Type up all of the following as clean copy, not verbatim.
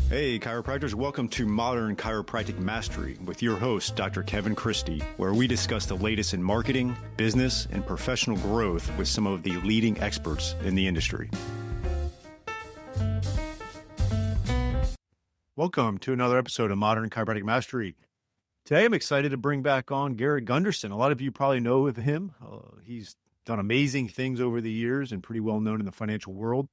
Hey, chiropractors, welcome to Modern Chiropractic Mastery with your host, Dr. Kevin Christie, where we discuss the latest in marketing, business, and professional growth with some of the leading experts in the industry. Welcome to another episode of Modern Chiropractic Mastery. Today, I'm excited to bring back on Garrett Gunderson. A lot of you probably know of him. He's done amazing things over the years and pretty well known in the financial world.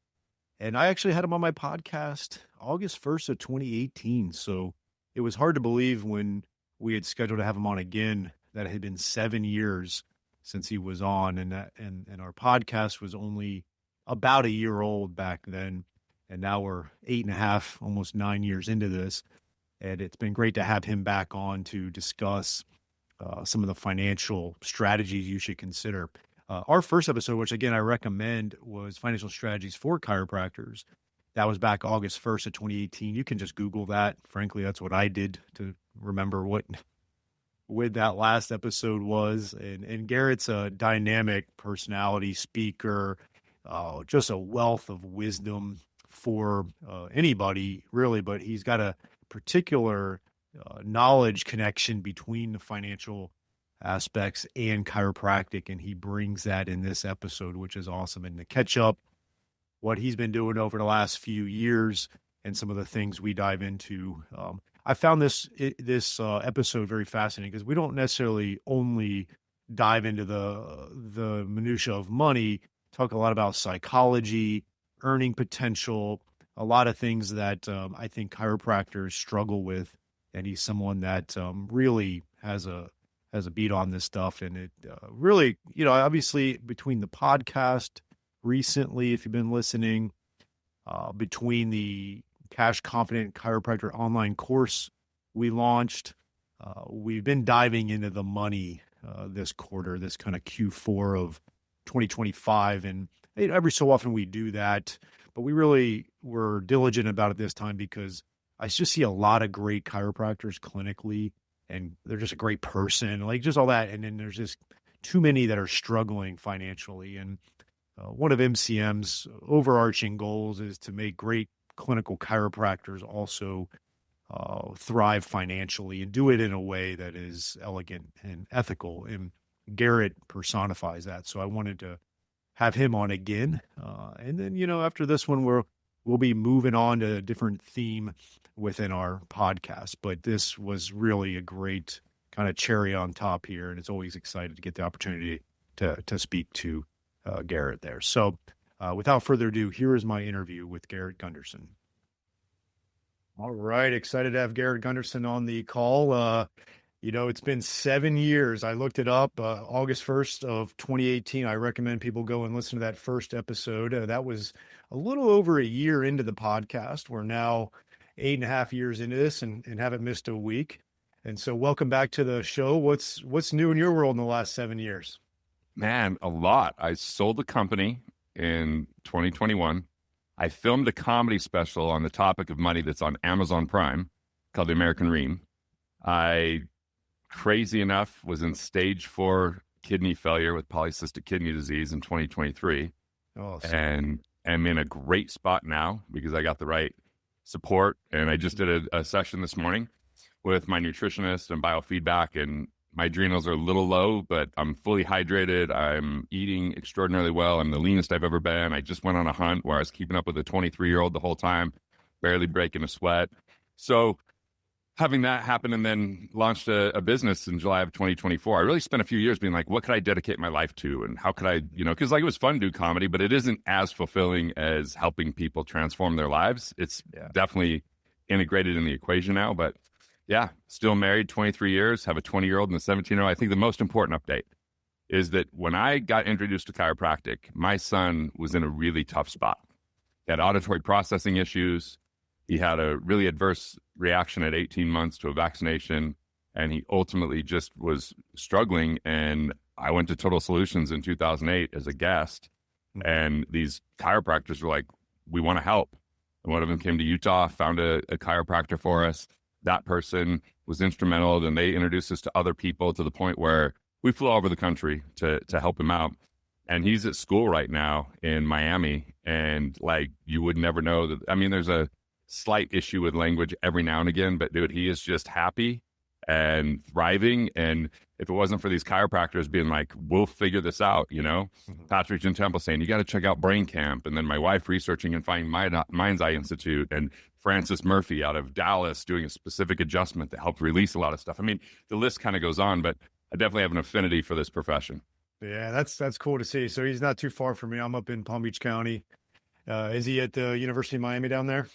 And I actually had him on my podcast August 1st of 2018. So it was hard to believe when we had scheduled to have him on again that it had been 7 years since he was on. And our podcast was only about a year old back then. And now we're 8.5, almost 9 years into this. And it's been great to have him back on to discuss some of the financial strategies you should consider. Our first episode, which again I recommend, was Financial Strategies for Chiropractors. That was back August 1st of 2018. You can just Google that. Frankly, that's what I did to remember what that last episode was. And Garrett's a dynamic personality speaker, just a wealth of wisdom for anybody, really. But he's got a particular knowledge connection between the financial aspects and chiropractic, and he brings that in this episode, which is awesome. And to catch up what he's been doing over the last few years and some of the things we dive into, I found this episode very fascinating because we don't necessarily only dive into the minutia of money, talk a lot about psychology, earning potential, a lot of things that I think chiropractors struggle with, and he's someone that really has a beat on this stuff. And it really, obviously between the podcast recently, if you've been listening, between the Cash Confident Chiropractor online course we launched, we've been diving into the money this quarter, this kind of Q4 of 2025. And every so often we do that, but we really were diligent about it this time because I just see a lot of great chiropractors clinically, and they're just a great person, like just all that. And then there's just too many that are struggling financially. And one of MCM's overarching goals is to make great clinical chiropractors also thrive financially and do it in a way that is elegant and ethical. And Garrett personifies that. So I wanted to have him on again. And then, after this one, we'll be moving on to a different theme within our podcast, but this was really a great kind of cherry on top here. And it's always excited to get the opportunity to speak to Garrett there. So without further ado, here is my interview with Garrett Gunderson. All right. Excited to have Garrett Gunderson on the call. It's been 7 years. I looked it up, August 1st of 2018. I recommend people go and listen to that first episode. That was a little over a year into the podcast. We're now 8.5 years into this and haven't missed a week. And so welcome back to the show. What's new in your world in the last 7 years? Man, a lot. I sold the company in 2021. I filmed a comedy special on the topic of money that's on Amazon Prime called The American Ream. I, crazy enough, was in stage 4 kidney failure with polycystic kidney disease in 2023. And I'm in a great spot now because I got the right support. And I just did a session this morning with my nutritionist and biofeedback, and my adrenals are a little low, but I'm fully hydrated. I'm eating extraordinarily well. I'm the leanest I've ever been. I just went on a hunt where I was keeping up with a 23-year-old the whole time, barely breaking a sweat. So having that happen, and then launched a business in July of 2024. I really spent a few years being like, what could I dedicate my life to? And how could I, because it was fun to do comedy, but it isn't as fulfilling as helping people transform their lives. It's definitely integrated in the equation now, but yeah, still married 23 years, have a 20-year-old and a 17-year-old. I think the most important update is that when I got introduced to chiropractic, my son was in a really tough spot. He had auditory processing issues. He had a really adverse reaction at 18 months to a vaccination, and he ultimately just was struggling. And I went to Total Solutions in 2008 as a guest, and these chiropractors were like, we want to help. And one of them came to Utah, found a chiropractor for us. That person was instrumental, and they introduced us to other people to the point where we flew all over the country to help him out. And he's at school right now in Miami, and like, you would never know that. I mean, there's a slight issue with language every now and again, but dude, he is just happy and thriving. And if it wasn't for these chiropractors being like, we'll figure this out, Patrick and Temple saying, you got to check out Brain Camp. And then my wife researching and finding Mind's Eye Institute, and Francis Murphy out of Dallas doing a specific adjustment that helped release a lot of stuff. I mean, the list kind of goes on, but I definitely have an affinity for this profession. Yeah, that's cool to see. So he's not too far from me. I'm up in Palm Beach County. Is he at the University of Miami down there?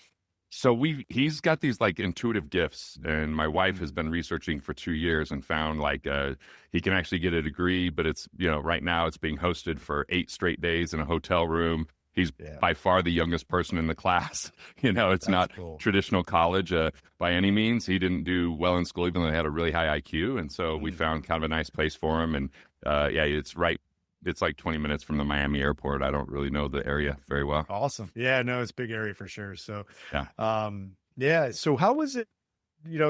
So he's got these like intuitive gifts, and my wife has been researching for 2 years and found like he can actually get a degree, but it's, right now it's being hosted for 8 straight days in a hotel room. He's by far the youngest person in the class. It's That's not cool. Traditional college by any means. He didn't do well in school, even though he had a really high IQ. And so we found kind of a nice place for him. And it's right. It's like 20 minutes from the Miami airport. I don't really know the area very well. Awesome. Yeah, no, it's a big area for sure. So, yeah. So how was it,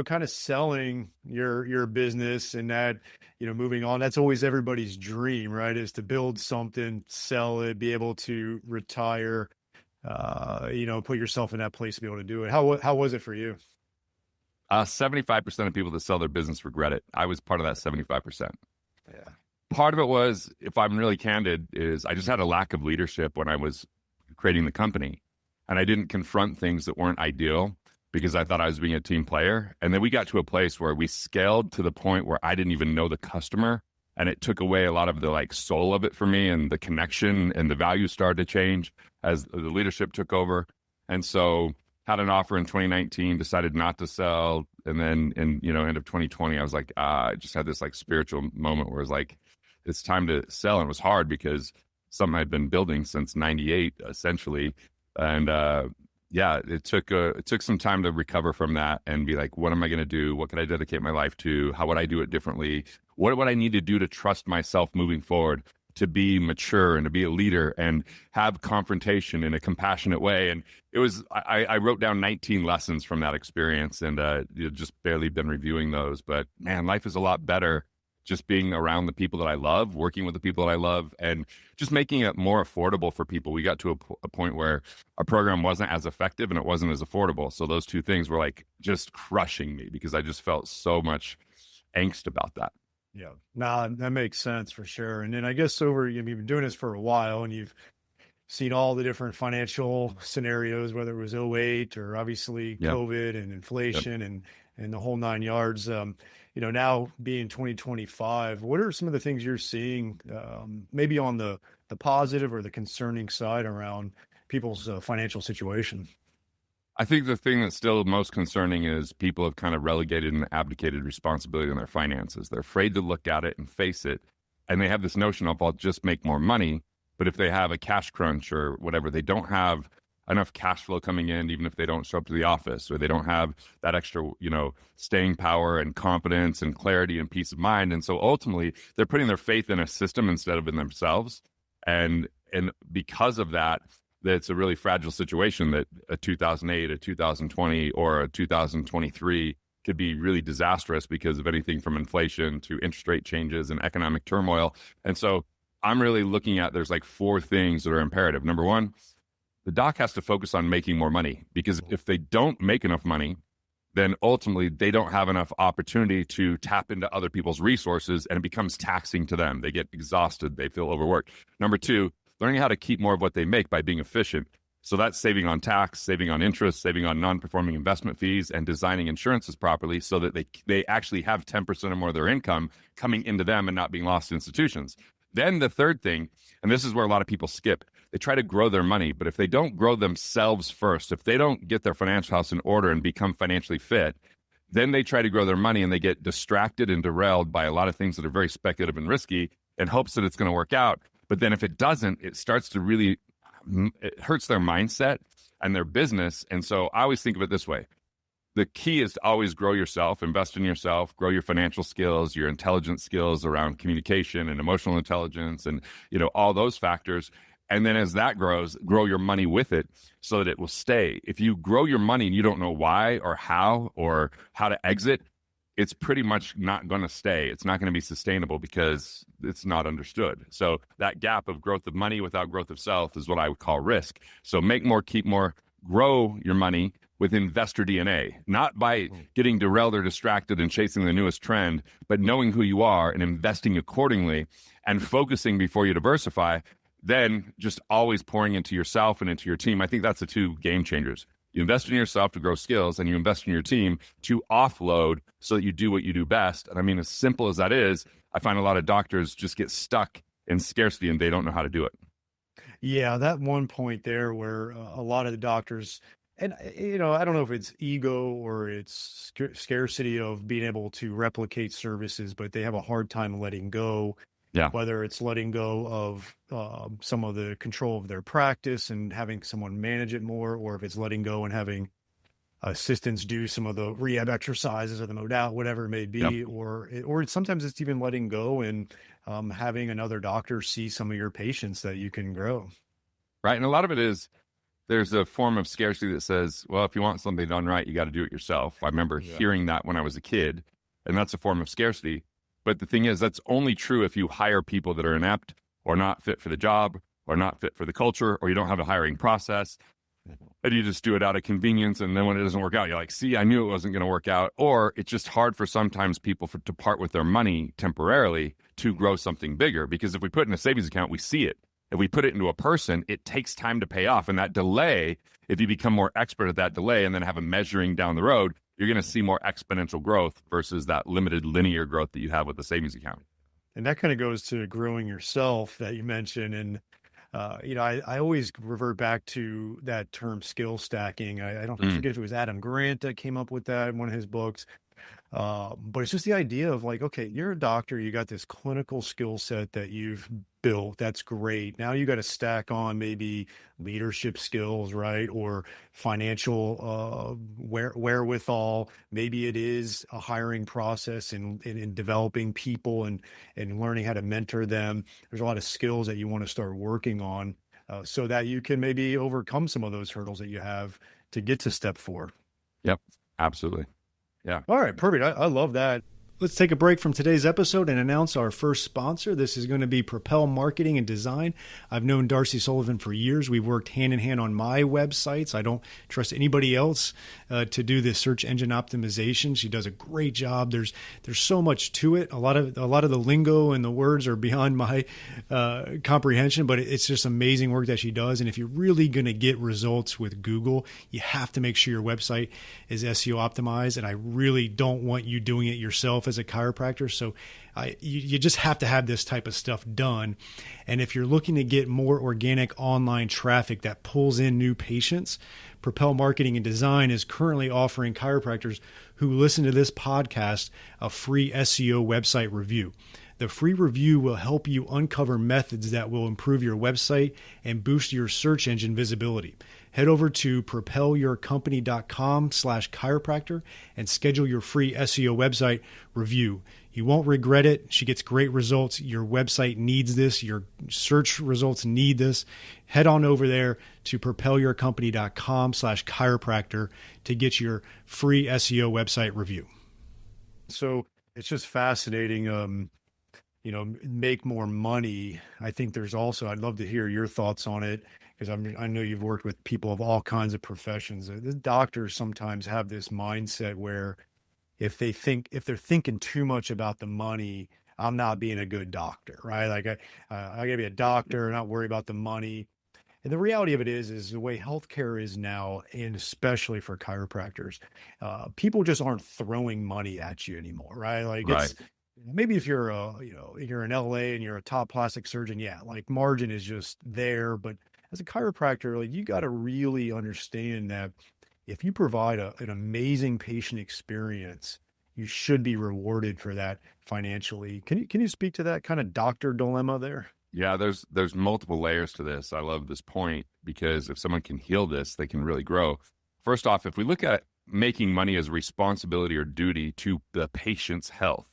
kind of selling your business and that, moving on? That's always everybody's dream, right? Is to build something, sell it, be able to retire, put yourself in that place to be able to do it. How was it for you? 75% of people that sell their business regret it. I was part of that 75%. Yeah. Part of it was, if I'm really candid, is I just had a lack of leadership when I was creating the company. And I didn't confront things that weren't ideal because I thought I was being a team player. And then we got to a place where we scaled to the point where I didn't even know the customer. And it took away a lot of the soul of it for me, and the connection and the value started to change as the leadership took over. And so had an offer in 2019, decided not to sell. And then in, end of 2020, I was like, I just had this spiritual moment where it was like, it's time to sell. And it was hard because something I'd been building since 98, essentially. And it took some time to recover from that and be like, what am I going to do? What could I dedicate my life to? How would I do it differently? What would I need to do to trust myself moving forward, to be mature and to be a leader and have confrontation in a compassionate way? And it was, I wrote down 19 lessons from that experience, and just barely been reviewing those. But man, life is a lot better just being around the people that I love, working with the people that I love, and just making it more affordable for people. We got to a point where our program wasn't as effective and it wasn't as affordable. So those two things were just crushing me because I just felt so much angst about that. Yeah, no, that makes sense for sure. And then I guess you've been doing this for a while, and you've seen all the different financial scenarios, whether it was '08 or obviously COVID and inflation and the whole 9 yards. Now being 2025, what are some of the things you're seeing, maybe on the positive or the concerning side around people's financial situation? I think the thing that's still most concerning is people have kind of relegated and abdicated responsibility in their finances. They're afraid to look at it and face it. And they have this notion of, I'll just make more money. But if they have a cash crunch or whatever, they don't have enough cash flow coming in, even if they don't show up to the office, or they don't have that extra, staying power and confidence and clarity and peace of mind. And so ultimately they're putting their faith in a system instead of in themselves. And because of that, it's a really fragile situation that a 2008, a 2020, or a 2023 could be really disastrous because of anything from inflation to interest rate changes and economic turmoil. And so I'm really looking at, there's 4 things that are imperative. Number one, the doc has to focus on making more money, because if they don't make enough money, then ultimately they don't have enough opportunity to tap into other people's resources, and it becomes taxing to them. They get exhausted. They feel overworked. Number 2, learning how to keep more of what they make by being efficient. So that's saving on tax, saving on interest, saving on non-performing investment fees, and designing insurances properly so that they actually have 10% or more of their income coming into them and not being lost to institutions. Then the third thing, and this is where a lot of people skip, they try to grow their money. But if they don't grow themselves first, if they don't get their financial house in order and become financially fit, then they try to grow their money and they get distracted and derailed by a lot of things that are very speculative and risky in hopes that it's going to work out. But then if it doesn't, it starts to really, it hurts their mindset and their business. And so I always think of it this way. The key is to always grow yourself, invest in yourself, grow your financial skills, your intelligence skills around communication and emotional intelligence and, all those factors. And then as that grows, grow your money with it so that it will stay. If you grow your money and you don't know why or how to exit, it's pretty much not going to stay. It's not going to be sustainable because it's not understood. So that gap of growth of money without growth of self is what I would call risk. So make more, keep more, grow your money, with investor DNA, not by getting derailed or distracted and chasing the newest trend, but knowing who you are and investing accordingly and focusing before you diversify, then just always pouring into yourself and into your team. I think that's the two game changers. You invest in yourself to grow skills, and you invest in your team to offload so that you do what you do best. And I mean, as simple as that is, I find a lot of doctors just get stuck in scarcity and they don't know how to do it. Yeah, that one point there where a lot of the doctors, and I don't know if it's ego or it's scarcity of being able to replicate services, but they have a hard time letting go. Yeah. Whether it's letting go of some of the control of their practice and having someone manage it more, or if it's letting go and having assistants do some of the rehab exercises or the modality, whatever it may be, Yep. or sometimes it's even letting go and having another doctor see some of your patients that you can grow. Right. And a lot of it is there's a form of scarcity that says, well, if you want something done right, you got to do it yourself. I remember hearing that when I was a kid, and that's a form of scarcity. But the thing is, that's only true if you hire people that are inept or not fit for the job or not fit for the culture, or you don't have a hiring process and you just do it out of convenience. And then when it doesn't work out, you're like, see, I knew it wasn't going to work out. Or it's just hard for sometimes people to part with their money temporarily to grow something bigger. Because if we put it in a savings account, we see it. If we put it into a person, it takes time to pay off. And that delay, if you become more expert at that delay and then have a measuring down the road, you're going to see more exponential growth versus that limited linear growth that you have with the savings account. And that kind of goes to growing yourself that you mentioned. And, I always revert back to that term skill stacking. I don't forget if it was Adam Grant that came up with that in one of his books. But it's just the idea of like, okay, you're a doctor, you got this clinical skill set that you've built. That's great. Now you got to stack on maybe leadership skills, right? Or financial wherewithal. Maybe it is a hiring process and in developing people and learning how to mentor them. There's a lot of skills that you want to start working on so that you can maybe overcome some of those hurdles that you have to get to step 4. Yep, absolutely. Yeah. All right, perfect. I love that. Let's take a break from today's episode and announce our first sponsor. This is going to be Propel Marketing and Design. I've known Darcy Sullivan for years. We've worked hand in hand on my websites. I don't trust anybody else to do this search engine optimization. She does a great job. There's so much to it. A lot of the lingo and the words are beyond my comprehension, but it's just amazing work that she does. And if you're really going to get results with Google, you have to make sure your website is SEO optimized. And I really don't want you doing it yourself as a chiropractor. So you just have to have this type of stuff done. And if you're looking to get more organic online traffic that pulls in new patients, Propel Marketing and Design is currently offering chiropractors who listen to this podcast a free SEO website review. The free review will help you uncover methods that will improve your website and boost your search engine visibility. Head over to propelyourcompany.com/chiropractor and schedule your free SEO website review. You won't regret it. She gets great results. Your website needs this. Your search results need this. Head on over there to propelyourcompany.com/chiropractor to get your free SEO website review. So it's just fascinating. Make more money. I think there's also, I'd love to hear your thoughts on it because I know you've worked with people of all kinds of professions. The doctors sometimes have this mindset where if they're thinking too much about the money, I'm not being a good doctor, right? Like I gotta be a doctor, not worry about the money. And the reality of it is the way healthcare is now, and especially for chiropractors, people just aren't throwing money at you anymore, right? Like Right. Maybe if you're you're in LA and you're a top plastic surgeon, yeah, like margin is just there. But as a chiropractor, like you got to really understand that if you provide an amazing patient experience, you should be rewarded for that financially. Can you speak to that kind of doctor dilemma there? Yeah, there's multiple layers to this. I love this point because if someone can heal this, they can really grow. First off, if we look at making money as a responsibility or duty to the patient's health.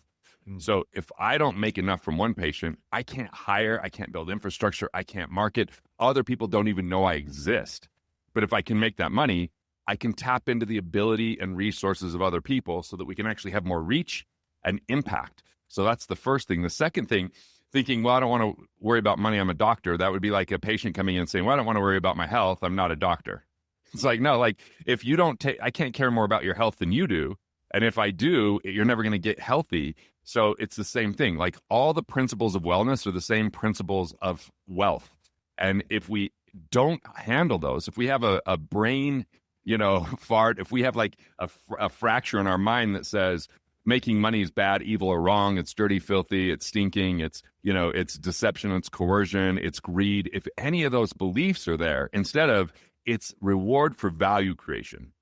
So if I don't make enough from one patient, I can't hire, I can't build infrastructure, I can't market. Other people don't even know I exist. But if I can make that money, I can tap into the ability and resources of other people so that we can actually have more reach and impact. So that's the first thing. The second thing, thinking, well, I don't want to worry about money, I'm a doctor. That would be like a patient coming in and saying, well, I don't want to worry about my health, I'm not a doctor. It's like, no, like if you don't take, I can't care more about your health than you do. And if I do, you're never going to get healthy. So it's the same thing. Like all the principles of wellness are the same principles of wealth. And if we don't handle those, if we have a brain, fart, if we have like a fracture in our mind that says making money is bad, evil, or wrong, it's dirty, filthy, it's stinking, it's deception, it's coercion, it's greed. If any of those beliefs are there, instead of it's reward for value creation.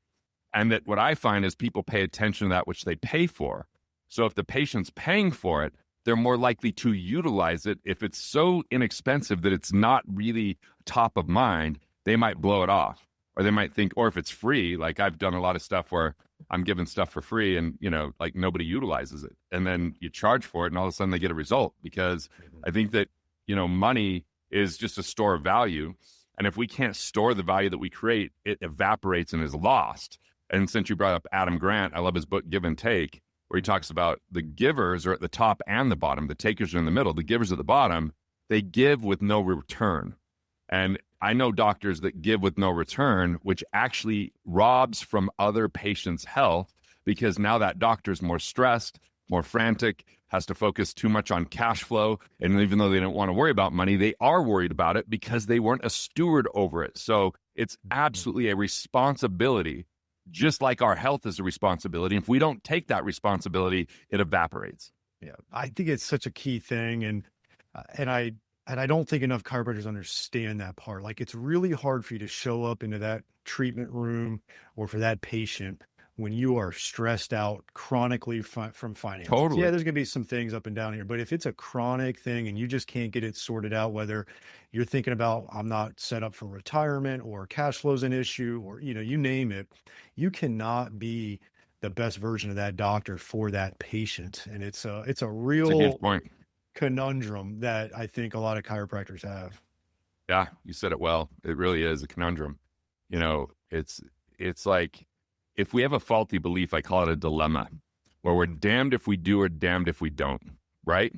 And that what I find is people pay attention to that which they pay for. So if the patient's paying for it, they're more likely to utilize it. If it's so inexpensive that it's not really top of mind, they might blow it off. Or they might think, or if it's free, like I've done a lot of stuff where I'm giving stuff for free and, like nobody utilizes it. And then you charge for it and all of a sudden they get a result, because I think that, money is just a store of value. And if we can't store the value that we create, it evaporates and is lost. And since you brought up Adam Grant, I love his book, Give and Take, where he talks about the givers are at the top and the bottom. The takers are in the middle. The givers at the bottom, they give with no return. And I know doctors that give with no return, which actually robs from other patients' health, because now that doctor's more stressed, more frantic, has to focus too much on cash flow. And even though they don't want to worry about money, they are worried about it because they weren't a steward over it. So it's absolutely a responsibility, just like our health is a responsibility. If we don't take that responsibility, it evaporates. Yeah, I think it's such a key thing. And I don't think enough chiropractors understand that part. Like, it's really hard for you to show up into that treatment room or for that patient when you are stressed out chronically from finances. Totally. Yeah, there's going to be some things up and down here, but if it's a chronic thing and you just can't get it sorted out, whether you're thinking about, I'm not set up for retirement, or cash flow's an issue, or, you name it, you cannot be the best version of that doctor for that patient. And it's a real huge point. Conundrum that I think a lot of chiropractors have. Yeah, you said it well. It really is a conundrum. It's like, if we have a faulty belief, I call it a dilemma, where we're damned if we do or damned if we don't, right?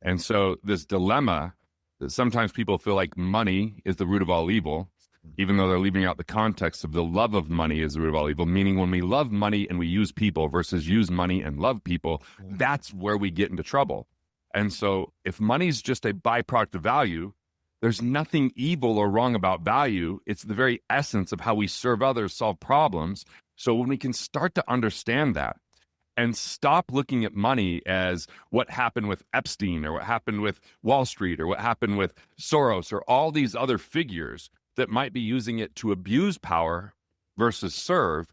And so this dilemma, that sometimes people feel like money is the root of all evil, even though they're leaving out the context of the love of money is the root of all evil, meaning when we love money and we use people versus use money and love people, that's where we get into trouble. And so if money's just a byproduct of value, there's nothing evil or wrong about value. It's the very essence of how we serve others, solve problems. So when we can start to understand that and stop looking at money as what happened with Epstein or what happened with Wall Street or what happened with Soros or all these other figures that might be using it to abuse power versus serve,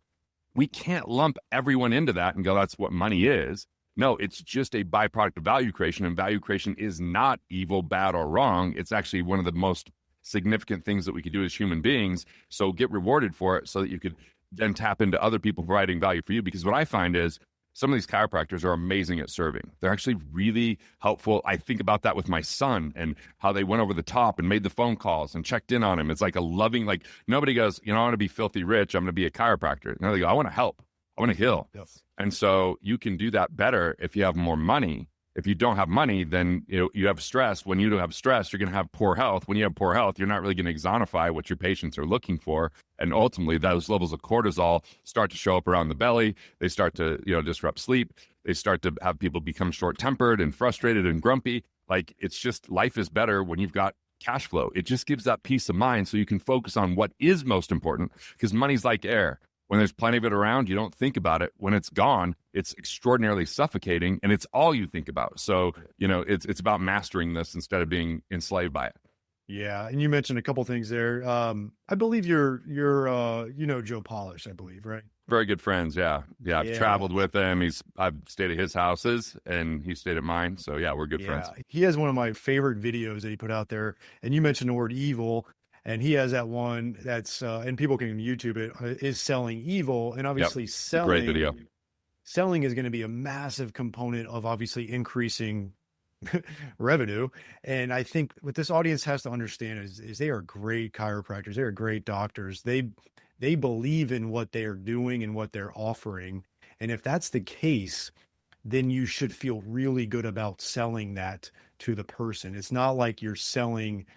we can't lump everyone into that and go, that's what money is. No, it's just a byproduct of value creation, and value creation is not evil, bad, or wrong. It's actually one of the most significant things that we could do as human beings. So get rewarded for it so that you could then tap into other people providing value for you. Because what I find is some of these chiropractors are amazing at serving. They're actually really helpful. I think about that with my son and how they went over the top and made the phone calls and checked in on him. It's like a loving, like nobody goes, I want to be filthy rich, I'm going to be a chiropractor. No, they go, I want to help. I want to heal. Yes. And so you can do that better if you have more money. If you don't have money, then you have stress. When you don't have stress, you're going to have poor health. When you have poor health, you're not really going to exonify what your patients are looking for. And ultimately, those levels of cortisol start to show up around the belly. They start to disrupt sleep. They start to have people become short-tempered and frustrated and grumpy. Like, it's just, life is better when you've got cash flow. It just gives that peace of mind so you can focus on what is most important, because money's like air. When there's plenty of it around, you don't think about it. When it's gone, it's extraordinarily suffocating, and it's all you think about. So, it's about mastering this instead of being enslaved by it. Yeah, and you mentioned a couple things there. I believe you're Joe Polish, I believe, right? Very good friends, yeah. I've traveled with him. I've stayed at his houses, and he stayed at mine. So yeah, we're good friends. He has one of my favorite videos that he put out there, and you mentioned the word evil. And he has that one that's, and people can YouTube it, is selling evil. And obviously selling, great video. Selling is going to be a massive component of obviously increasing revenue. And I think what this audience has to understand is they are great chiropractors. They are great doctors. They believe in what they are doing and what they're offering. And if that's the case, then you should feel really good about selling that to the person. It's not like you're selling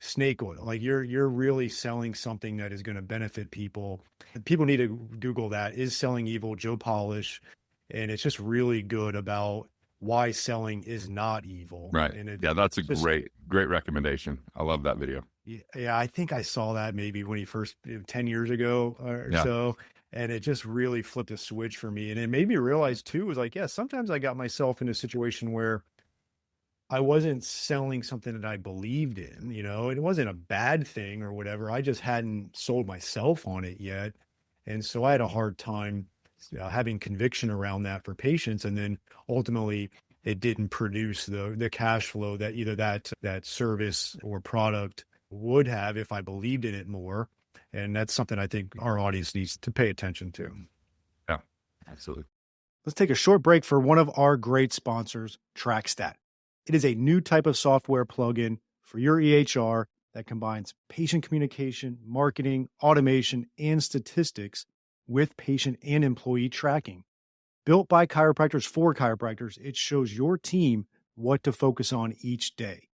snake oil. Like you're really selling something that is going to benefit people. People need to Google that. Is Selling Evil, Joe Polish. And it's just really good about why selling is not evil. Right. And Yeah, that's a just, great recommendation. I love that video. yeah, I think I saw that maybe when he first 10 years ago or Yeah. so. And it just really flipped a switch for me. And it made me realize too, was like, yeah, sometimes I got myself in a situation where I wasn't selling something that I believed in, it wasn't a bad thing or whatever. I just hadn't sold myself on it yet. And so I had a hard time having conviction around that for patients. And then ultimately it didn't produce the cash flow that either that service or product would have if I believed in it more. And that's something I think our audience needs to pay attention to. Yeah, absolutely. Let's take a short break for one of our great sponsors, TrackStat. It is a new type of software plugin for your EHR that combines patient communication, marketing, automation, and statistics with patient and employee tracking. Built by chiropractors for chiropractors, it shows your team what to focus on each day.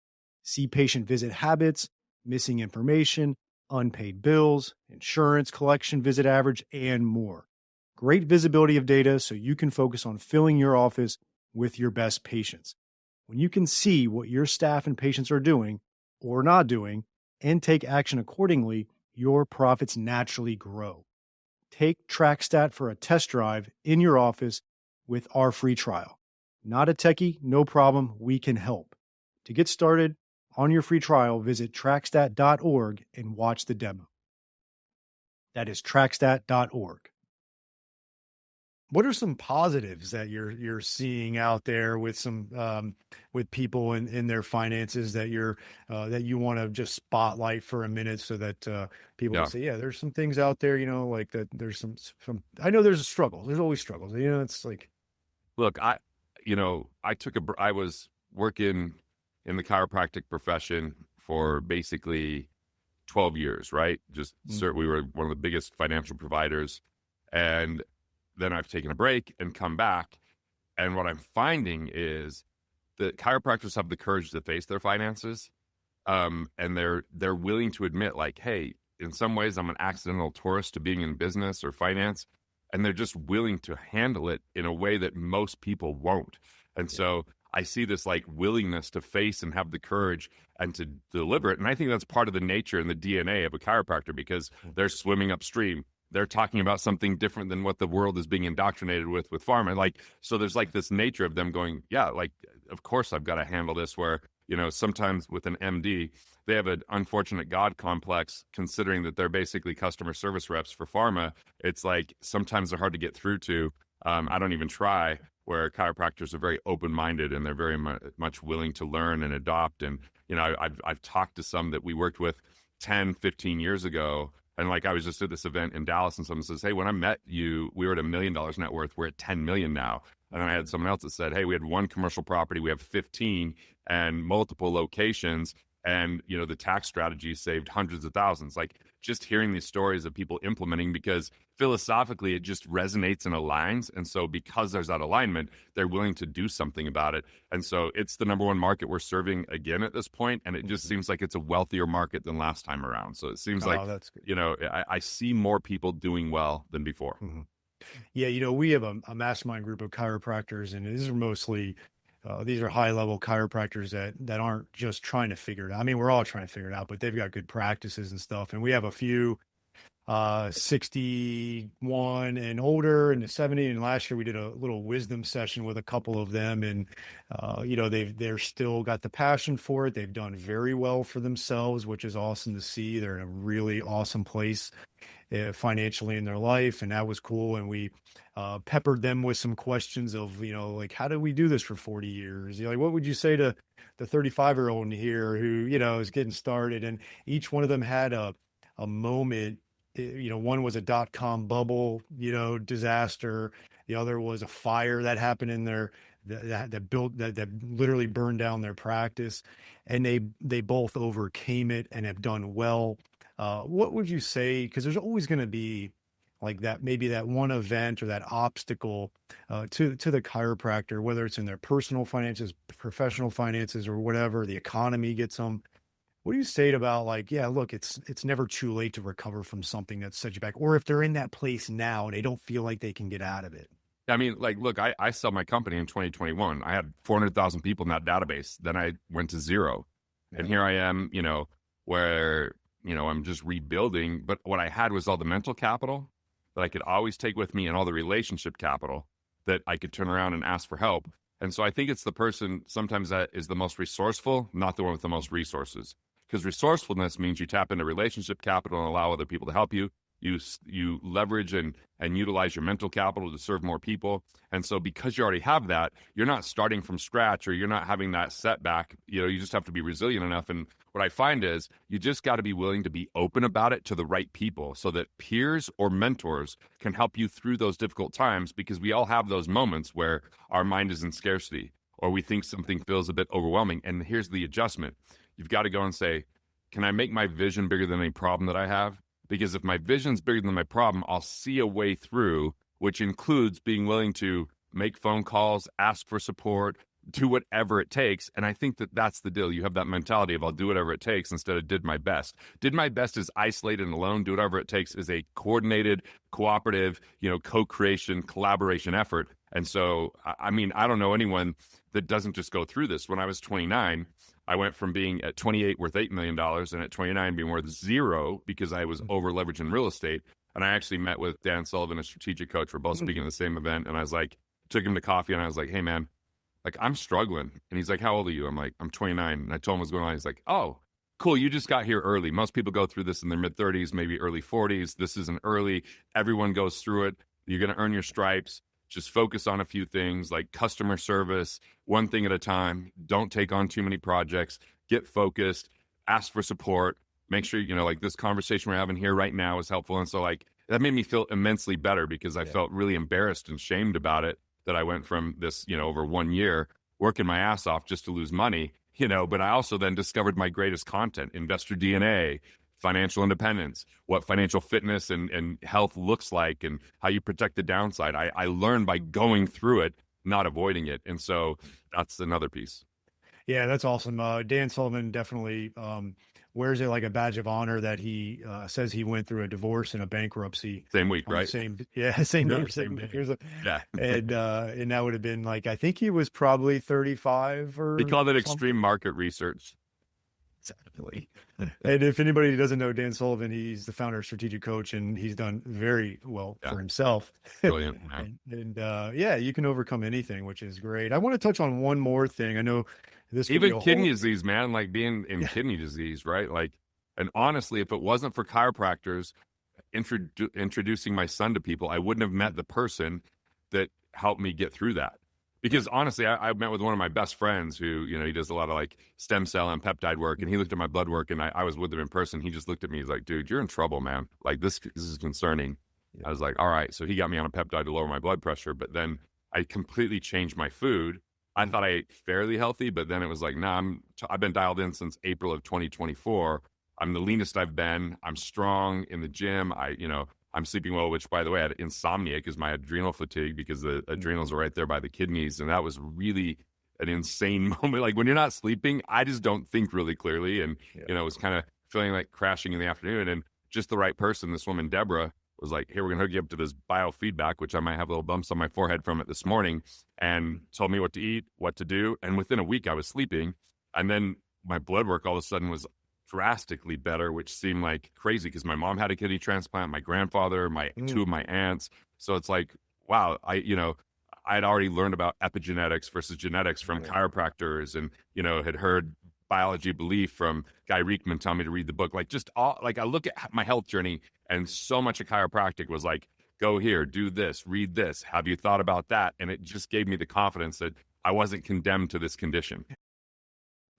See patient visit habits, missing information, unpaid bills, insurance collection visit average, and more. Great visibility of data so you can focus on filling your office with your best patients. When you can see what your staff and patients are doing or not doing and take action accordingly, your profits naturally grow. Take TrackStat for a test drive in your office with our free trial. Not a techie, no problem, we can help. To get started on your free trial, visit trackstat.org and watch the demo. That is trackstat.org. What are some positives that you're seeing out there with some with people in their finances that that you want to just spotlight for a minute so that people can say, yeah, there's some things out there, like that. There's some. I know there's a struggle. There's always struggles. It's like, look, I was working in the chiropractic profession for basically 12 years, right? We were one of the biggest financial providers, and then I've taken a break and come back. And what I'm finding is that chiropractors have the courage to face their finances. And they're willing to admit, like, hey, in some ways I'm an accidental tourist to being in business or finance. And they're just willing to handle it in a way that most people won't. And so I see this like willingness to face and have the courage and to deliver it. And I think that's part of the nature and the DNA of a chiropractor, because they're swimming upstream. They're talking about something different than what the world is being indoctrinated with pharma. So there's like this nature of them going, yeah, like, of course I've got to handle this, where, sometimes with an MD, they have an unfortunate God complex, considering that they're basically customer service reps for pharma. It's like, sometimes they're hard to get through to. I don't even try, where chiropractors are very open-minded and they're very much willing to learn and adopt. And, I've talked to some that we worked with 10, 15 years ago. And like, I was just at this event in Dallas and someone says, hey, when I met you, we were at $1 million net worth. We're at 10 million now. And I had someone else that said, hey, we had one commercial property. We have 15 and multiple locations. And, the tax strategy saved hundreds of thousands. Like, just hearing these stories of people implementing, because philosophically it just resonates and aligns. And so because there's that alignment, they're willing to do something about it. And so it's the number one market we're serving again at this point. And it just seems like it's a wealthier market than last time around. So it seems that's good. I see more people doing well than before. Mm-hmm. Yeah, we have a mastermind group of chiropractors, and these are mostly these are high-level chiropractors that aren't just trying to figure it out. I mean, we're all trying to figure it out, but they've got good practices and stuff. And we have a few 61 and older and the 70. And last year we did a little wisdom session with a couple of them, and they're still got the passion for it. They've done very well for themselves, which is awesome to see. They're in a really awesome place financially in their life, and that was cool. And we peppered them with some questions of, like, how did we do this for 40 years? Like, what would you say to the 35-year-old in here who, is getting started? And each one of them had a moment. One was a .com bubble, disaster. The other was a fire that happened in their that literally burned down their practice, and they both overcame it and have done well. What would you say? Because there's always going to be like that, maybe that one event or that obstacle to the chiropractor, whether it's in their personal finances, professional finances, or whatever. The economy gets them. What do you say about like, yeah, look, it's never too late to recover from something that set you back, or if they're in that place now and they don't feel like they can get out of it? I mean, like, look, I sell my company in 2021. I had 400,000 people in that database. Then I went to zero. Yeah. And here I am, where, I'm just rebuilding. But what I had was all the mental capital that I could always take with me and all the relationship capital that I could turn around and ask for help. And so I think it's the person sometimes that is the most resourceful, not the one with the most resources. Because resourcefulness means you tap into relationship capital and allow other people to help you. You leverage and utilize your mental capital to serve more people. And so because you already have that, you're not starting from scratch, or you're not having that setback. You just have to be resilient enough. And what I find is you just got to be willing to be open about it to the right people, so that peers or mentors can help you through those difficult times, because we all have those moments where our mind is in scarcity, or we think something feels a bit overwhelming. And here's the adjustment. You've got to go and say, can I make my vision bigger than any problem that I have? Because if my vision's bigger than my problem, I'll see a way through, which includes being willing to make phone calls, ask for support, do whatever it takes. And I think that that's the deal. You have that mentality of I'll do whatever it takes instead of did my best. Did my best is isolated and alone. Do whatever it takes is a coordinated, cooperative, co-creation, collaboration effort. And so, I mean, I don't know anyone that doesn't just go through this. When I was 229, I went from being at 28 worth $8 million and at 29 being worth zero because I was over leveraged in real estate. And I actually met with Dan Sullivan, a strategic coach. We're both speaking at the same event. And I was like, took him to coffee and I was like, hey man, like I'm struggling. And he's like, how old are you? I'm like, I'm 29. And I told him what's going on. He's like, oh, cool. You just got here early. Most people go through this in their mid 30s, maybe early 40s. This isn't early. Everyone goes through it. You're going to earn your stripes. Just focus on a few things like customer service, one thing at a time. Don't take on too many projects. Get focused. Ask for support. Make sure, like this conversation we're having here right now is helpful. And so like that made me feel immensely better, because I felt really embarrassed and shamed about it, that I went from this, over 1 year working my ass off just to lose money, but I also then discovered my greatest content, investor DNA, financial independence, what financial fitness and health looks like, and how you protect the downside. I learned by going through it, not avoiding it. And so that's another piece. Yeah, that's awesome. Dan Sullivan definitely wears it like a badge of honor that he says he went through a divorce and a bankruptcy. Same week, right? Same day. Same day. Yeah. And that would have been like, I think he was probably 35 or They called it something. extreme market research. Exactly. And if anybody doesn't know Dan Sullivan, he's the founder of Strategic Coach, and he's done very well for himself. Brilliant. And you can overcome anything, which is great. I want to touch on one more thing. I know this even kidney disease, man, like being in kidney disease, right? Like, and honestly, if it wasn't for chiropractors introducing my son to people, I wouldn't have met the person that helped me get through that. Because honestly, I met with one of my best friends who, he does a lot of like stem cell and peptide work, and he looked at my blood work, and I was with him in person. He just looked at me. He's like, dude, you're in trouble, man. Like this is concerning. Yeah. I was like, all right. So he got me on a peptide to lower my blood pressure, but then I completely changed my food. I thought I ate fairly healthy, but then it was like, nah, I've been dialed in since April of 2024. I'm the leanest I've been. I'm strong in the gym. I'm sleeping well, which, by the way, I had insomnia because my adrenal fatigue, because the adrenals are right there by the kidneys. And that was really an insane moment. Like when you're not sleeping, I just don't think really clearly. And, it was kind of feeling like crashing in the afternoon. And just the right person, this woman, Deborah, was like, hey, we're going to hook you up to this biofeedback, which I might have little bumps on my forehead from it this morning, and told me what to eat, what to do. And within a week, I was sleeping. And then my blood work all of a sudden was drastically better, which seemed like crazy because my mom had a kidney transplant, my grandfather, two of my aunts. So it's like, wow, I'd already learned about epigenetics versus genetics from chiropractors, and, had heard biology belief from Guy Reekman tell me to read the book. Like just all, like I look at my health journey, and so much of chiropractic was like, go here, do this, read this. Have you thought about that? And it just gave me the confidence that I wasn't condemned to this condition.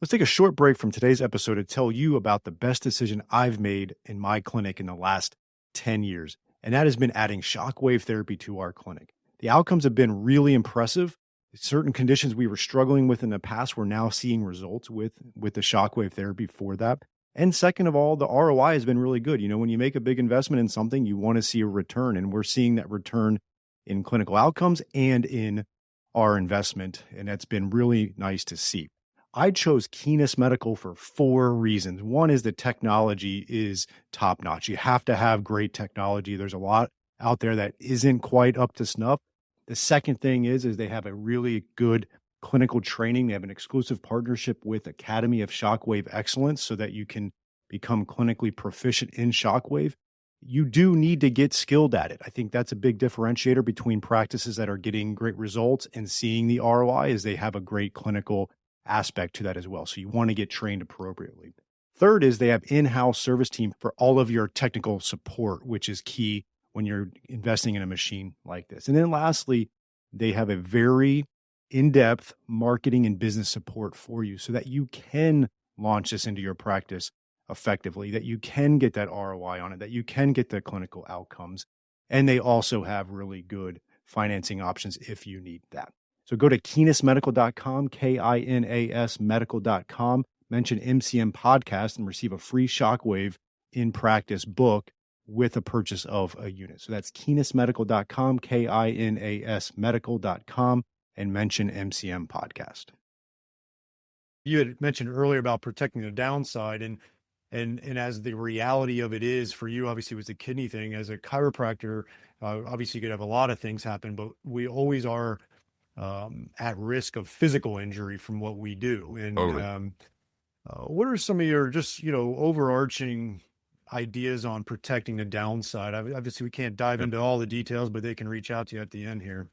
Let's take a short break from today's episode to tell you about the best decision I've made in my clinic in the last 10 years, and that has been adding shockwave therapy to our clinic. The outcomes have been really impressive. Certain conditions we were struggling with in the past, we're now seeing results with the shockwave therapy for that. And second of all, the ROI has been really good. When you make a big investment in something, you want to see a return, and we're seeing that return in clinical outcomes and in our investment, and that's been really nice to see. I chose Keenest Medical for 4 reasons. One is the technology is top notch. You have to have great technology. There's a lot out there that isn't quite up to snuff. The second thing is they have a really good clinical training. They have an exclusive partnership with Academy of Shockwave Excellence so that you can become clinically proficient in shockwave. You do need to get skilled at it. I think that's a big differentiator between practices that are getting great results and seeing the ROI is they have a great clinical aspect to that as well. So you want to get trained appropriately. Third is they have in-house service team for all of your technical support, which is key when you're investing in a machine like this. And then lastly, they have a very in-depth marketing and business support for you so that you can launch this into your practice effectively, that you can get that ROI on it, that you can get the clinical outcomes. And they also have really good financing options if you need that. So go to KeenestMedical.com, KINAS medical.com, mention MCM podcast and receive a free Shockwave in practice book with a purchase of a unit. So that's KeenestMedical.com, KINAS medical.com, and mention MCM podcast. You had mentioned earlier about protecting the downside and as the reality of it is for you, obviously, was the kidney thing. As a chiropractor, obviously, you could have a lot of things happen, but we always are at risk of physical injury from what we do. And Totally. what are some of your just, overarching ideas on protecting the downside? Obviously, we can't dive into all the details, but they can reach out to you at the end here.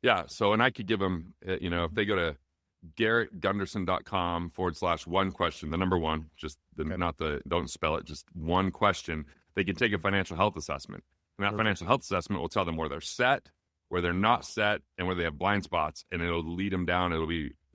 Yeah. So, and I could give them, if they go to GarrettGunderson.com/one question, the number one, just don't spell it, just one question, they can take a financial health assessment. And that financial health assessment will tell them where they're set, where they're not set, and where they have blind spots, and it'll lead them down.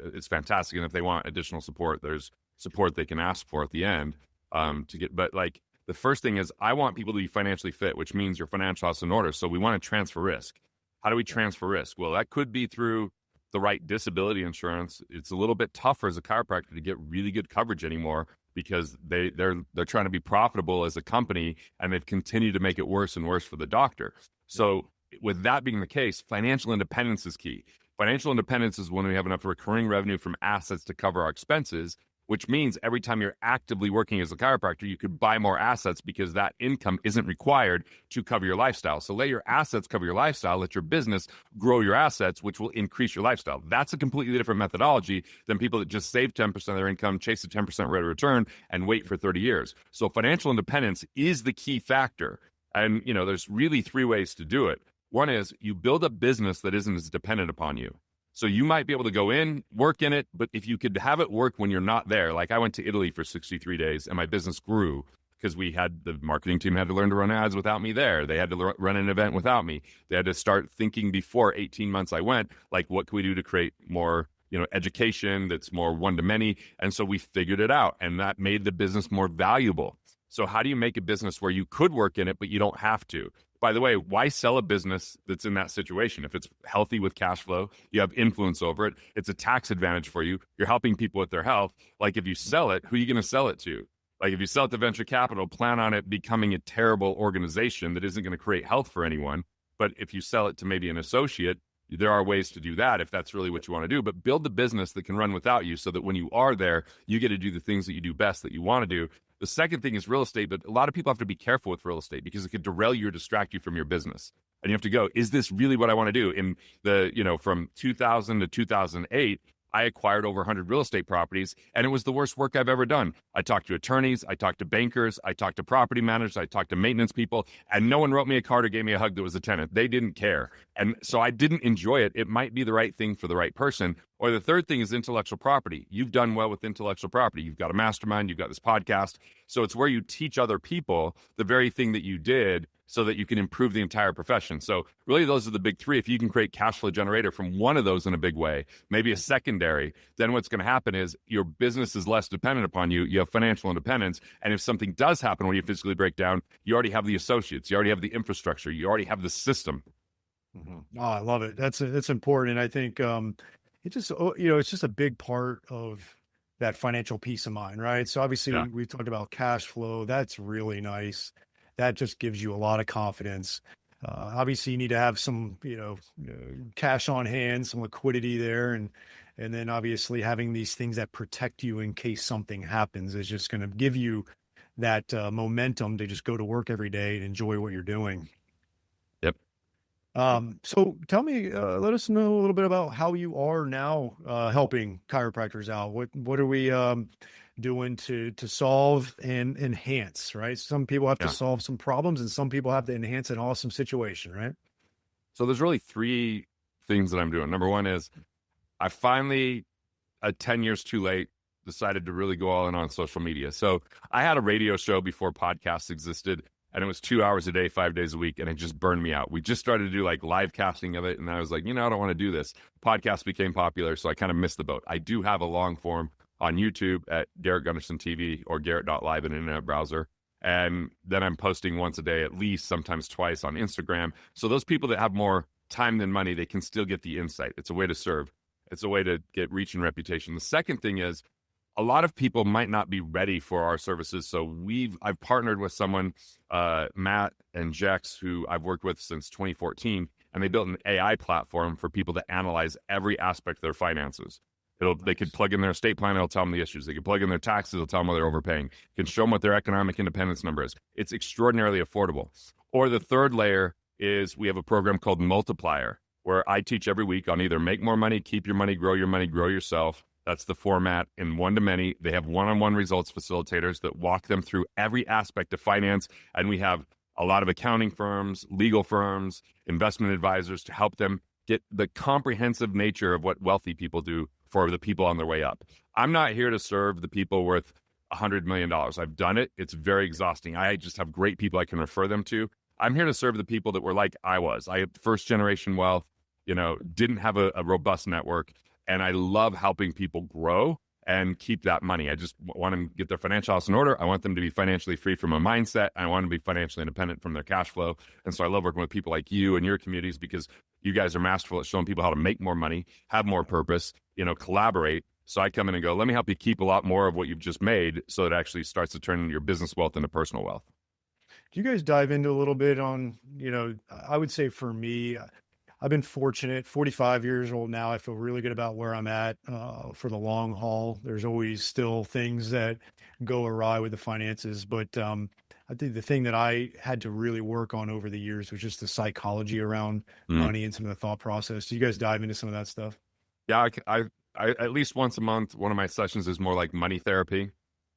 It's fantastic. And if they want additional support, there's support they can ask for at the end but like the first thing is I want people to be financially fit, which means your financial house in order. So we want to transfer risk. How do we transfer risk? Well, that could be through the right disability insurance. It's a little bit tougher as a chiropractor to get really good coverage anymore because they're trying to be profitable as a company, and they've continued to make it worse and worse for the doctor. So with that being the case, financial independence is key. Financial independence is when we have enough recurring revenue from assets to cover our expenses, which means every time you're actively working as a chiropractor, you could buy more assets because that income isn't required to cover your lifestyle. So let your assets cover your lifestyle, let your business grow your assets, which will increase your lifestyle. That's a completely different methodology than people that just save 10% of their income, chase a 10% rate of return, and wait for 30 years. So financial independence is the key factor. And, there's really 3 ways to do it. One is you build a business that isn't as dependent upon you. So you might be able to go in, work in it, but if you could have it work when you're not there, like I went to Italy for 63 days and my business grew because the marketing team had to learn to run ads without me there. They had to run an event without me. They had to start thinking before 18 months I went, like what can we do to create more, education that's more one-to-many. And so we figured it out, and that made the business more valuable. So how do you make a business where you could work in it, but you don't have to? By the way, why sell a business that's in that situation? If it's healthy with cash flow, you have influence over it, it's a tax advantage for you, you're helping people with their health. Like if you sell it, who are you going to sell it to? Like if you sell it to venture capital, plan on it becoming a terrible organization that isn't going to create health for anyone. But if you sell it to maybe an associate, there are ways to do that if that's really what you want to do. But build the business that can run without you so that when you are there, you get to do the things that you do best that you want to do. The second thing is real estate, but a lot of people have to be careful with real estate because it could derail you or distract you from your business. And you have to go, is this really what I want to do? In from 2000 to 2008, I acquired over 100 real estate properties, and it was the worst work I've ever done. I talked to attorneys, I talked to bankers, I talked to property managers, I talked to maintenance people, and no one wrote me a card or gave me a hug that was a tenant. They didn't care. And so I didn't enjoy it. It might be the right thing for the right person. Or the third thing is intellectual property. You've done well with intellectual property. You've got a mastermind, you've got this podcast. So it's where you teach other people the very thing that you did so that you can improve the entire profession. So really those are the big 3. If you can create cash flow generator from one of those in a big way, maybe a secondary, then what's going to happen is your business is less dependent upon you. You have financial independence. And if something does happen when you physically break down, you already have the associates, you already have the infrastructure, you already have the system. Mm-hmm. Oh, I love it. That's important. And I think it's just a big part of that financial peace of mind, right? So obviously we talked about cash flow. That's really nice. That just gives you a lot of confidence. Obviously you need to have some, cash on hand, some liquidity there. And And then obviously having these things that protect you in case something happens is just going to give you that momentum to just go to work every day and enjoy what you're doing. Yep. So tell me, let us know a little bit about how you are now helping chiropractors out. What are we doing to solve and enhance, right? Some people have to solve some problems and some people have to enhance an awesome situation, right? So there's really three things that I'm doing. Number one is I finally, 10 years too late, decided to really go all in on social media. So I had a radio show before podcasts existed, and it was 2 hours a day, 5 days a week, and it just burned me out. We just started to do like live casting of it, and I was like, I don't want to do this. Podcasts became popular, so I kind of missed the boat. I do have a long form on YouTube at Garrett Gunderson TV or Garrett.live in an internet browser. And then I'm posting once a day, at least sometimes twice on Instagram. So those people that have more time than money, they can still get the insight. It's a way to serve. It's a way to get reach and reputation. The second thing is a lot of people might not be ready for our services. So I've partnered with someone, Matt and Jex, who I've worked with since 2014, and they built an AI platform for people to analyze every aspect of their finances. They could plug in their estate plan, it'll tell them the issues. They could plug in their taxes, it'll tell them whether they're overpaying. It can show them what their economic independence number is. It's extraordinarily affordable. Or the third layer is we have a program called Multiplier, where I teach every week on either make more money, keep your money, grow yourself. That's the format in one-to-many. They have one-on-one results facilitators that walk them through every aspect of finance. And we have a lot of accounting firms, legal firms, investment advisors to help them get the comprehensive nature of what wealthy people do for the people on their way up. I'm not here to serve the people worth $100 million. I've done it. It's very exhausting. I just have great people I can refer them to. I'm here to serve the people that were like I was. I had first generation wealth, didn't have a robust network, and I love helping people grow and keep that money. I just want them to get their financial house in order. I want them to be financially free from a mindset. I want them to be financially independent from their cash flow. And so I love working with people like you and your communities because you guys are masterful at showing people how to make more money, have more purpose, collaborate. So I come in and go, let me help you keep a lot more of what you've just made so it actually starts to turn your business wealth into personal wealth. Do you guys dive into a little bit on, I would say for me, I've been fortunate, 45 years old now. I feel really good about where I'm at for the long haul. There's always still things that go awry with the finances, but I think the thing that I had to really work on over the years was just the psychology around money and some of the thought process. Do you guys dive into some of that stuff? Yeah, I at least once a month, one of my sessions is more like money therapy.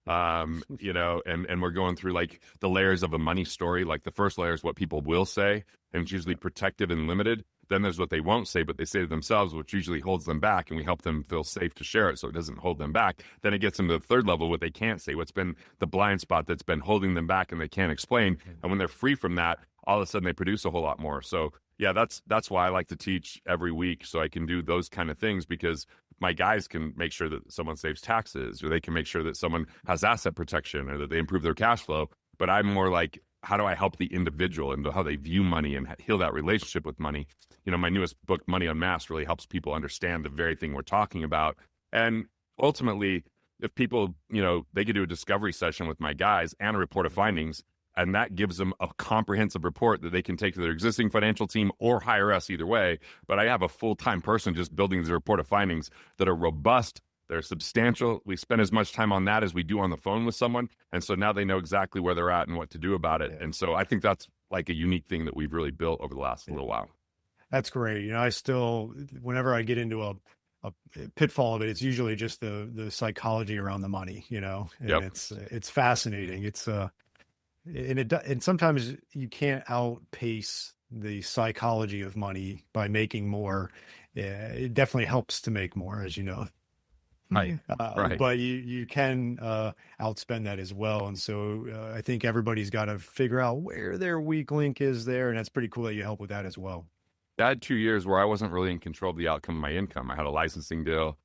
And we're going through like the layers of a money story. Like the first layer is what people will say, and it's usually protective and limited. Then there's what they won't say, but they say to themselves, which usually holds them back, and we help them feel safe to share it so it doesn't hold them back. Then it gets into the third level, what they can't say, what's been the blind spot that's been holding them back and they can't explain. And when they're free from that, all of a sudden they produce a whole lot more. So yeah, that's why I like to teach every week, so I can do those kind of things, because my guys can make sure that someone saves taxes, or they can make sure that someone has asset protection, or that they improve their cash flow. But I'm more like, how do I help the individual into how they view money and heal that relationship with money? My newest book, Money Unmasked, really helps people understand the very thing we're talking about. And ultimately, if people, they could do a discovery session with my guys and a report of findings, and that gives them a comprehensive report that they can take to their existing financial team or hire us either way. But I have a full-time person just building the report of findings that are robust, they're substantial. We spend as much time on that as we do on the phone with someone. And so now they know exactly where they're at and what to do about it. Yeah. And so I think that's like a unique thing that we've really built over the last little while. That's great. I still, whenever I get into a pitfall of it, it's usually just the psychology around the money, and it's fascinating. It's and sometimes you can't outpace the psychology of money by making more. It definitely helps to make more, as you know. Right. But you can outspend that as well. And so I think everybody's got to figure out where their weak link is there. And that's pretty cool that you help with that as well. I had 2 years where I wasn't really in control of the outcome of my income. I had a licensing deal.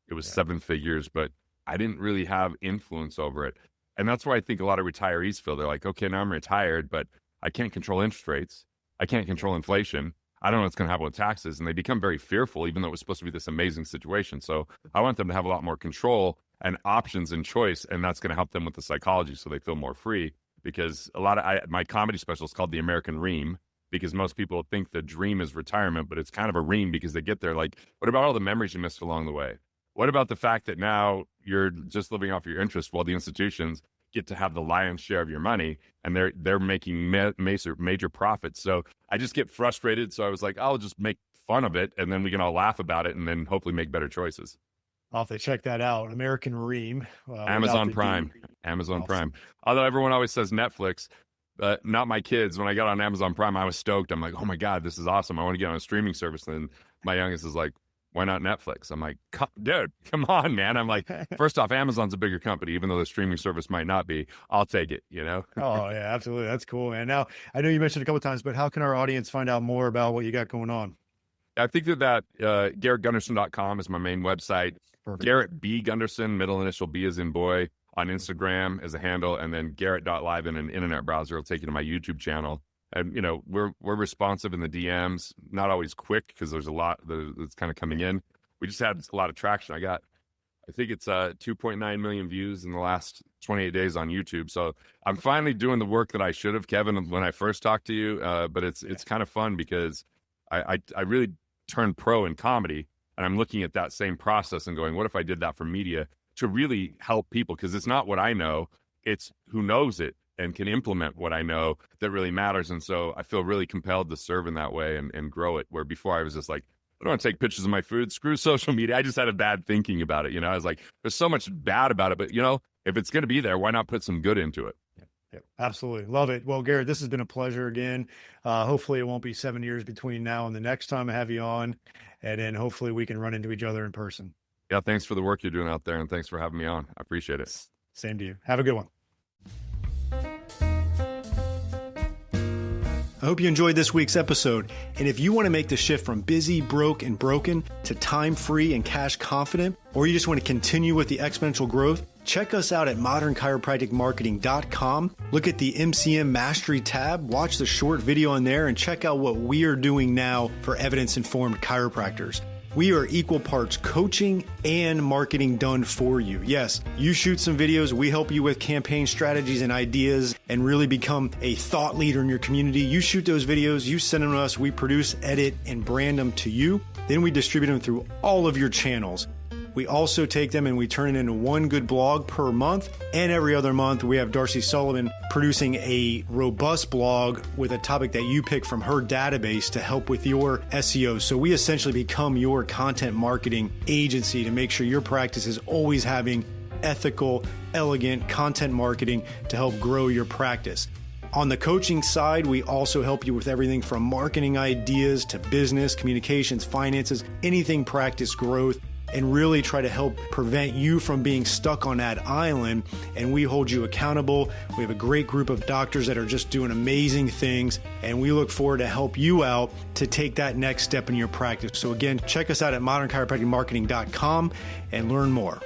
It was 7 figures, but I didn't really have influence over it. And that's why I think a lot of retirees feel. They're like, okay, now I'm retired, but I can't control interest rates. I can't control inflation. I don't know what's going to happen with taxes. And they become very fearful, even though it was supposed to be this amazing situation. So I want them to have a lot more control and options and choice. And that's going to help them with the psychology so they feel more free. Because my comedy special is called The American Ream, because most people think the dream is retirement, but it's kind of a ream because they get there. Like, what about all the memories you missed along the way? What about the fact that now you're just living off your interest while the institutions get to have the lion's share of your money, and they're making major profits? So I just get frustrated. So I was like, I'll just make fun of it, and then we can all laugh about it, and then hopefully make better choices. I'll have to check that out. American Ream. Amazon Prime. Amazon awesome. Prime. Although everyone always says Netflix, but not my kids. When I got on Amazon Prime, I was stoked. I'm like, oh my God, this is awesome. I want to get on a streaming service. And my youngest is like, why not Netflix? I'm like, dude, come on, man. I'm like, first off, Amazon's a bigger company, even though the streaming service might not be. I'll take it, you know? Oh, yeah, absolutely. That's cool, man. Now, I know you mentioned a couple of times, but how can our audience find out more about what you got going on? I think that GarrettGunderson.com is my main website. Perfect. Garrett B. Gunderson, middle initial B as in boy, on Instagram as a handle, and then Garrett.live in an internet browser will take you to my YouTube channel. And, you know, we're responsive in the DMs, not always quick because there's a lot that's kind of coming in. We just had a lot of traction. I think it's 2.9 million views in the last 28 days on YouTube. So I'm finally doing the work that I should have, Kevin, when I first talked to you. But it's kind of fun because I really turned pro in comedy. And I'm looking at that same process and going, what if I did that for media to really help people? Because it's not what I know, it's who knows it and can implement what I know that really matters. And so I feel really compelled to serve in that way and grow it, where before I was just like, I don't want to take pictures of my food, screw social media. I just had a bad thinking about it. You know, I was like, there's so much bad about it, but you know, if it's going to be there, why not put some good into it? Absolutely. Love it. Well, Garrett, this has been a pleasure again. Hopefully it won't be 7 years between now and the next time I have you on. And then hopefully we can run into each other in person. Yeah. Thanks for the work you're doing out there. And thanks for having me on. I appreciate it. Same to you. Have a good one. I hope you enjoyed this week's episode. And if you want to make the shift from busy, broke, and broken to time-free and cash confident, or you just want to continue with the exponential growth, check us out at modernchiropracticmarketing.com. Look at the MCM Mastery tab, watch the short video on there, and check out what we are doing now for evidence-informed chiropractors. We are equal parts coaching and marketing done for you. Yes, you shoot some videos, we help you with campaign strategies and ideas and really become a thought leader in your community. You shoot those videos, you send them to us, we produce, edit, and brand them to you. Then we distribute them through all of your channels. We also take them and we turn it into one good blog per month. And every other month, we have Darcy Sullivan producing a robust blog with a topic that you pick from her database to help with your SEO. So we essentially become your content marketing agency to make sure your practice is always having ethical, elegant content marketing to help grow your practice. On the coaching side, we also help you with everything from marketing ideas to business, communications, finances, anything practice growth, and really try to help prevent you from being stuck on that island. And we hold you accountable. We have a great group of doctors that are just doing amazing things. And we look forward to help you out to take that next step in your practice. So again, check us out at modernchiropracticmarketing.com and learn more.